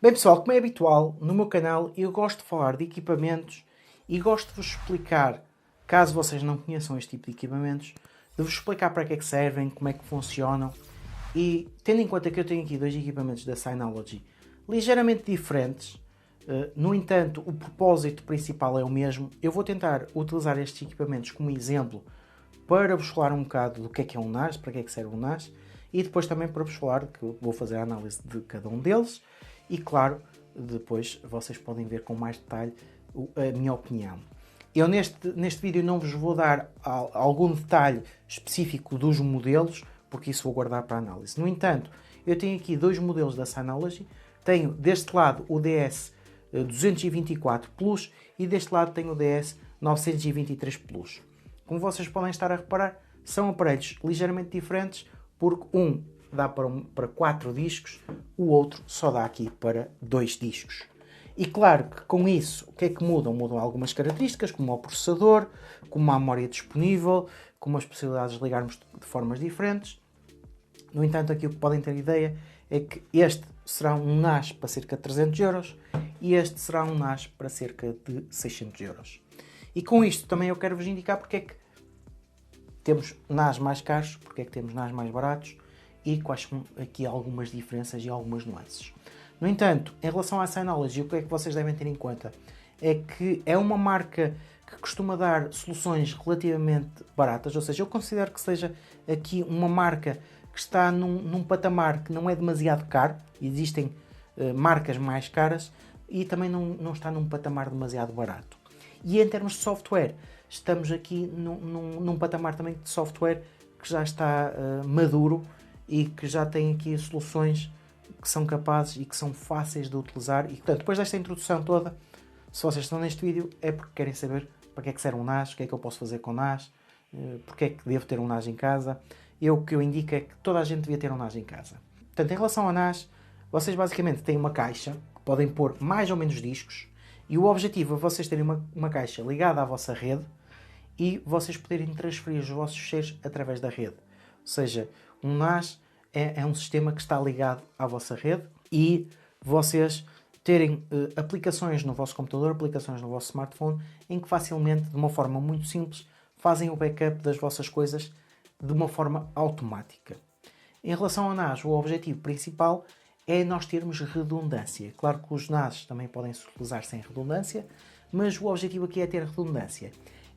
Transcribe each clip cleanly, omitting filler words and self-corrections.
Bem pessoal, como é habitual, no meu canal eu gosto de falar de equipamentos e gosto de vos explicar, caso vocês não conheçam este tipo de equipamentos, de vos explicar para que é que servem, como é que funcionam e tendo em conta que eu tenho aqui dois equipamentos da Synology ligeiramente diferentes, no entanto o propósito principal é o mesmo, eu vou tentar utilizar estes equipamentos como exemplo para vos falar um bocado do que é um NAS, para que é que serve um NAS e depois também para vos falar que eu vou fazer a análise de cada um deles e claro, depois vocês podem ver com mais detalhe a minha opinião. Eu neste vídeo não vos vou dar algum detalhe específico dos modelos, porque isso vou guardar para a análise. No entanto, eu tenho aqui dois modelos da Synology. Tenho deste lado o DS 224 Plus e deste lado tenho o DS 923 Plus. Como vocês podem estar a reparar, são aparelhos ligeiramente diferentes, porque um dá para 4 discos, o outro só dá aqui para 2 discos. E claro que com isso, o que é que mudam? Mudam algumas características, como o processador, como a memória disponível, como as possibilidades de ligarmos de formas diferentes. No entanto, aqui o que podem ter ideia é que este será um NAS para cerca de 300 euros e este será um NAS para cerca de 600 euros. E com isto também eu quero vos indicar porque é que temos NAS mais caros, porque é que temos NAS mais baratos e quais são aqui algumas diferenças e algumas nuances. No entanto, em relação à Synology, o que é que vocês devem ter em conta é que é uma marca que costuma dar soluções relativamente baratas, ou seja, eu considero que seja aqui uma marca que está num patamar que não é demasiado caro, existem marcas mais caras e também não está num patamar demasiado barato. E em termos de software, estamos aqui num patamar também de software que já está maduro e que já tem aqui soluções que são capazes e que são fáceis de utilizar. E portanto, depois desta introdução toda, se vocês estão neste vídeo é porque querem saber para que é que serve um NAS, o que é que eu posso fazer com o NAS, porque é que devo ter um NAS em casa. O que eu indico é que toda a gente devia ter um NAS em casa. Portanto, em relação ao NAS, vocês basicamente têm uma caixa que podem pôr mais ou menos discos e o objetivo é vocês terem uma caixa ligada à vossa rede e vocês poderem transferir os vossos ficheiros através da rede. Ou seja, um NAS é um sistema que está ligado à vossa rede e vocês terem aplicações no vosso computador, aplicações no vosso smartphone, em que facilmente, de uma forma muito simples, fazem o backup das vossas coisas de uma forma automática. Em relação ao NAS, o objetivo principal é nós termos redundância. Claro que os NAS também podem se utilizar sem redundância, mas o objetivo aqui é ter redundância.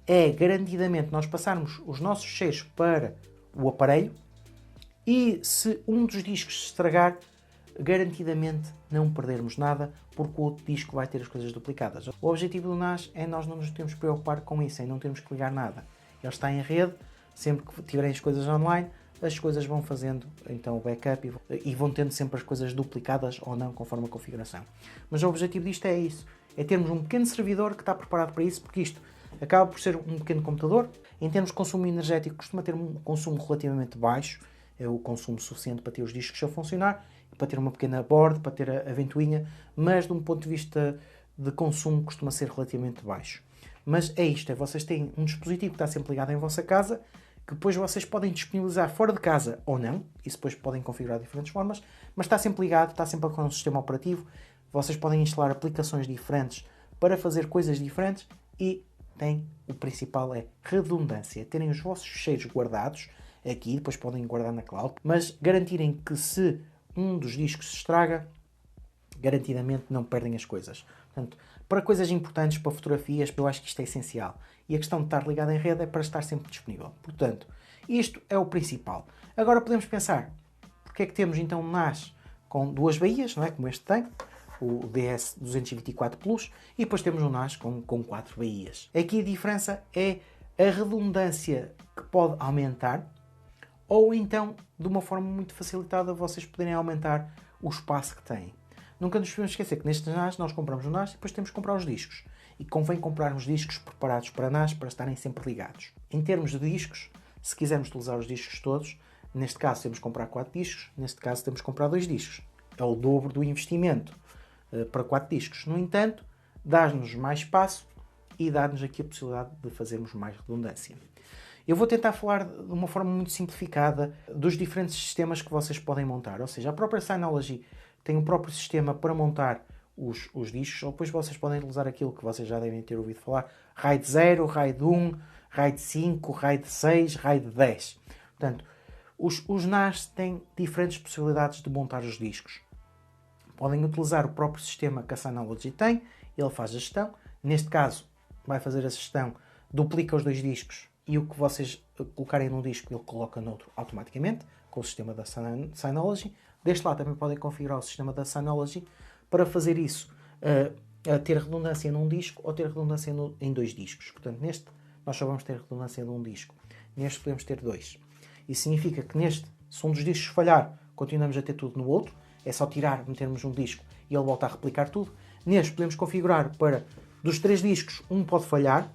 É garantidamente nós passarmos os nossos ficheiros para o aparelho e se um dos discos se estragar, garantidamente não perdermos nada, porque o outro disco vai ter as coisas duplicadas. O objetivo do NAS é nós não nos temos que preocupar com isso, é não termos que ligar nada. Ele está em rede, sempre que tiverem as coisas online, as coisas vão fazendo então o backup e vão tendo sempre as coisas duplicadas ou não, conforme a configuração. Mas o objetivo disto é isso, é termos um pequeno servidor que está preparado para isso, porque isto acaba por ser um pequeno computador. Em termos de consumo energético, costuma ter um consumo relativamente baixo, é o consumo suficiente para ter os discos a funcionar, para ter uma pequena board, para ter a ventoinha, mas de um ponto de vista de consumo costuma ser relativamente baixo. Mas é isto, vocês têm um dispositivo que está sempre ligado em vossa casa, que depois vocês podem disponibilizar fora de casa ou não, isso depois podem configurar de diferentes formas, mas está sempre ligado, está sempre com um sistema operativo, vocês podem instalar aplicações diferentes para fazer coisas diferentes e o principal é redundância, terem os vossos ficheiros guardados aqui, depois podem guardar na cloud, mas garantirem que se um dos discos se estraga, garantidamente não perdem as coisas. Portanto, para coisas importantes, para fotografias, eu acho que isto é essencial. E a questão de estar ligado em rede é para estar sempre disponível. Portanto, isto é o principal. Agora podemos pensar, porque é que temos então um NAS com duas baías, não é? Como este tem, o DS224 Plus, e depois temos um NAS com 4 baías. Aqui a diferença é a redundância que pode aumentar, ou então, de uma forma muito facilitada, vocês poderem aumentar o espaço que têm. Nunca nos podemos esquecer que nestes NAS nós compramos o NAS e depois temos que comprar os discos. E convém comprarmos discos preparados para NAS para estarem sempre ligados. Em termos de discos, se quisermos utilizar os discos todos, neste caso temos que comprar 4 discos, neste caso temos que comprar 2 discos. É o dobro do investimento para 4 discos. No entanto, dá-nos mais espaço e dá-nos aqui a possibilidade de fazermos mais redundância. Eu vou tentar falar de uma forma muito simplificada dos diferentes sistemas que vocês podem montar. Ou seja, a própria Synology tem o próprio sistema para montar os discos, ou depois vocês podem usar aquilo que vocês já devem ter ouvido falar, RAID 0, RAID 1, RAID 5, RAID 6, RAID 10. Portanto, os NAS têm diferentes possibilidades de montar os discos. Podem utilizar o próprio sistema que a Synology tem, ele faz a gestão. Neste caso, vai fazer a gestão, duplica os 2 discos e o que vocês colocarem num disco ele coloca noutro automaticamente, com o sistema da Synology. Deste lado também podem configurar o sistema da Synology para fazer isso, a ter redundância num disco ou ter redundância em 2 discos. Portanto, neste nós só vamos ter redundância num disco. Neste podemos ter 2. Isso significa que neste, se um dos discos falhar, continuamos a ter tudo no outro. É só tirar, metermos um disco e ele volta a replicar tudo. Neste podemos configurar para, dos 3 discos, um pode falhar.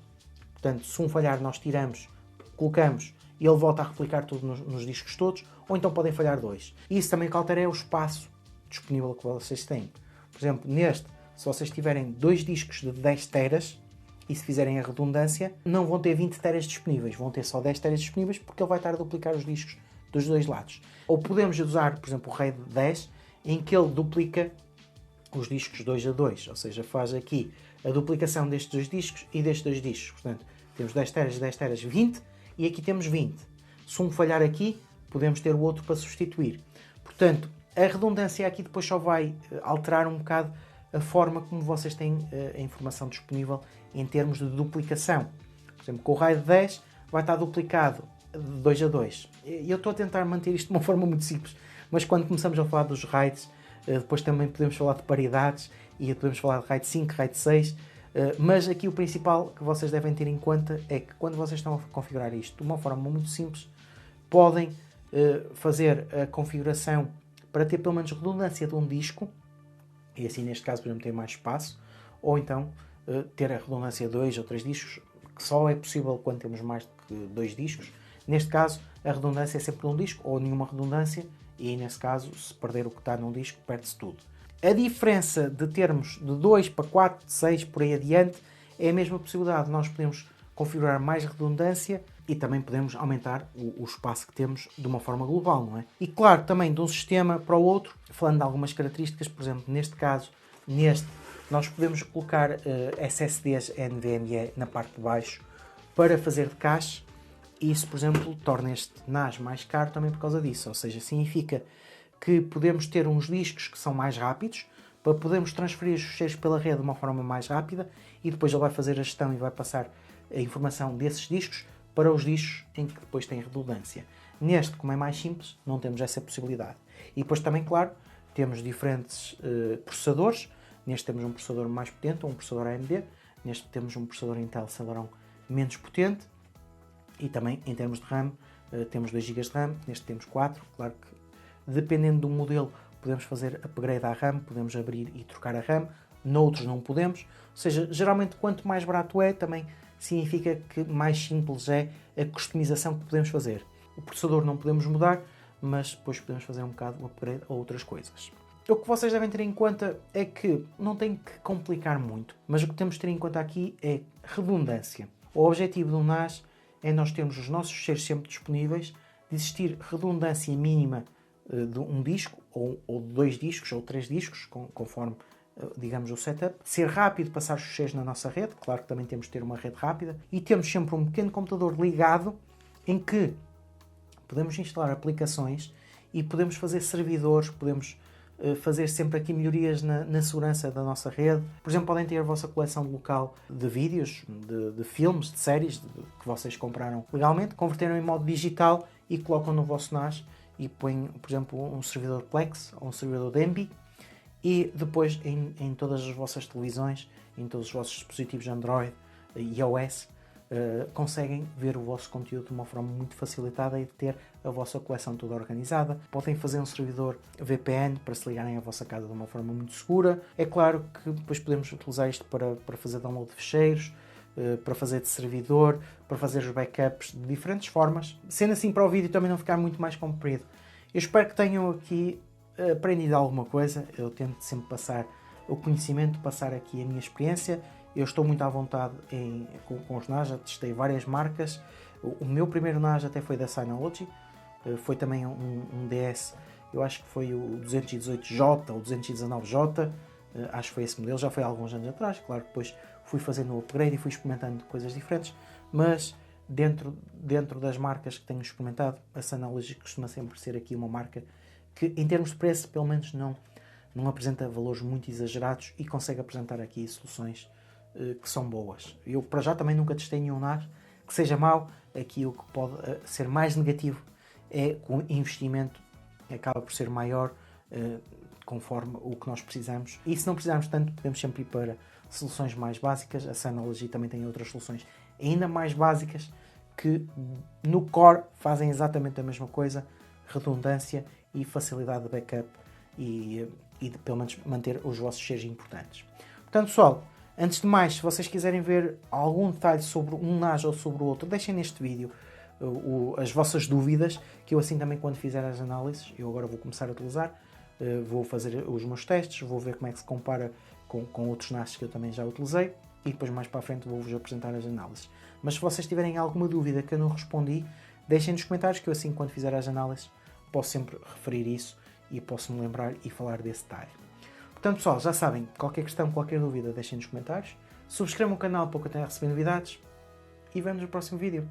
Portanto, se um falhar, nós tiramos, colocamos e ele volta a replicar tudo nos discos todos. Ou então podem falhar 2. Isso também que altera é o espaço disponível que vocês têm. Por exemplo, neste, se vocês tiverem 2 discos de 10 teras e se fizerem a redundância, não vão ter 20 teras disponíveis, vão ter só 10 teras disponíveis porque ele vai estar a duplicar os discos dos 2 lados. Ou podemos usar, por exemplo, o RAID 10, em que ele duplica os discos 2 a 2, ou seja, faz aqui a duplicação destes 2 discos e destes 2 discos. Portanto, temos 10 teras, 20 e aqui temos 20. Se um falhar aqui, podemos ter o outro para substituir. Portanto, a redundância aqui depois só vai alterar um bocado a forma como vocês têm a informação disponível em termos de duplicação. Por exemplo, com o RAID 10 vai estar duplicado de 2 a 2. E eu estou a tentar manter isto de uma forma muito simples, mas quando começamos a falar dos RAIDs, depois também podemos falar de paridades e podemos falar de RAID 5, RAID 6, mas aqui o principal que vocês devem ter em conta é que quando vocês estão a configurar isto de uma forma muito simples, podem fazer a configuração para ter pelo menos redundância de um disco, e assim neste caso podemos ter mais espaço, ou então ter a redundância de 2 ou 3 discos, que só é possível quando temos mais do que 2 discos. Neste caso, a redundância é sempre de um disco, ou nenhuma redundância, e nesse caso, se perder o que está num disco, perde-se tudo. A diferença de termos de 2 para 4, de 6, por aí adiante, é a mesma possibilidade. Nós podemos configurar mais redundância e também podemos aumentar o espaço que temos de uma forma global, não é? E claro, também de um sistema para o outro, falando de algumas características, por exemplo, neste caso, nós podemos colocar SSDs NVMe na parte de baixo para fazer de cache. Isso, por exemplo, torna este NAS mais caro também por causa disso. Ou seja, significa que podemos ter uns discos que são mais rápidos para podermos transferir os ficheiros pela rede de uma forma mais rápida e depois ele vai fazer a gestão e vai passar a informação desses discos para os discos em que depois tem redundância. Neste, como é mais simples, não temos essa possibilidade. E depois também, claro, temos diferentes processadores. Neste temos um processador mais potente, um processador AMD. Neste temos um processador Intel Celeron menos potente. E também, em termos de RAM, temos 2 GB de RAM. Neste temos 4. Claro que, dependendo do modelo, podemos fazer upgrade à RAM. Podemos abrir e trocar a RAM. Noutros não podemos. Ou seja, geralmente, quanto mais barato é, também significa que mais simples é a customização que podemos fazer. O processador não podemos mudar, mas depois podemos fazer um bocado o upgrade a outras coisas. O que vocês devem ter em conta é que não tem que complicar muito, mas o que temos de ter em conta aqui é redundância. O objetivo do NAS é nós termos os nossos ficheiros sempre disponíveis, de existir redundância mínima de um disco, ou de 2 discos, ou 3 discos, conforme digamos o setup, ser rápido passar os ficheiros na nossa rede, claro que também temos de ter uma rede rápida, e temos sempre um pequeno computador ligado em que podemos instalar aplicações e podemos fazer servidores, podemos fazer sempre aqui melhorias na segurança da nossa rede. Por exemplo, podem ter a vossa coleção local de vídeos, de filmes, de séries que vocês compraram legalmente, converteram em modo digital e colocam no vosso NAS e põem, por exemplo, um servidor Plex ou um servidor Denby e depois em todas as vossas televisões, em todos os vossos dispositivos Android e iOS, conseguem ver o vosso conteúdo de uma forma muito facilitada e ter a vossa coleção toda organizada. Podem fazer um servidor VPN para se ligarem à vossa casa de uma forma muito segura. É claro que depois podemos utilizar isto para fazer download de ficheiros, para fazer de servidor, para fazer os backups de diferentes formas. Sendo assim, para o vídeo também não ficar muito mais comprido. Eu espero que tenham aqui aprendido alguma coisa. Eu tento sempre passar o conhecimento, passar aqui a minha experiência. Eu estou muito à vontade com os NAS, já testei várias marcas. O meu primeiro NAS até foi da Synology, foi também um DS eu acho que foi o 218J ou 219J, acho que foi esse modelo, já foi há alguns anos atrás, claro que depois fui fazendo o upgrade e fui experimentando coisas diferentes, mas dentro das marcas que tenho experimentado, a Synology costuma sempre ser aqui uma marca que, em termos de preço, pelo menos não apresenta valores muito exagerados e consegue apresentar aqui soluções que são boas. Eu, para já, também nunca testei nenhum NAS que seja mau. Aqui o que pode ser mais negativo é que o investimento acaba por ser maior conforme o que nós precisamos. E se não precisarmos tanto, podemos sempre ir para soluções mais básicas. A Synology também tem outras soluções ainda mais básicas que no core fazem exatamente a mesma coisa, redundância e facilidade de backup e de pelo menos manter os vossos cheios importantes. Portanto, pessoal, antes de mais, se vocês quiserem ver algum detalhe sobre um NAS ou sobre o outro, deixem neste vídeo as vossas dúvidas, que eu assim também, quando fizer as análises, eu agora vou começar a utilizar, vou fazer os meus testes, vou ver como é que se compara com outros NAS que eu também já utilizei e depois mais para a frente vou-vos apresentar as análises. Mas se vocês tiverem alguma dúvida que eu não respondi, deixem nos comentários, que eu assim, quando fizer as análises, posso sempre referir isso e posso me lembrar e falar desse detalhe. Portanto, pessoal, já sabem, qualquer questão, qualquer dúvida, deixem nos comentários. Subscrevam o canal para que eu tenha a receber novidades e vemos no próximo vídeo.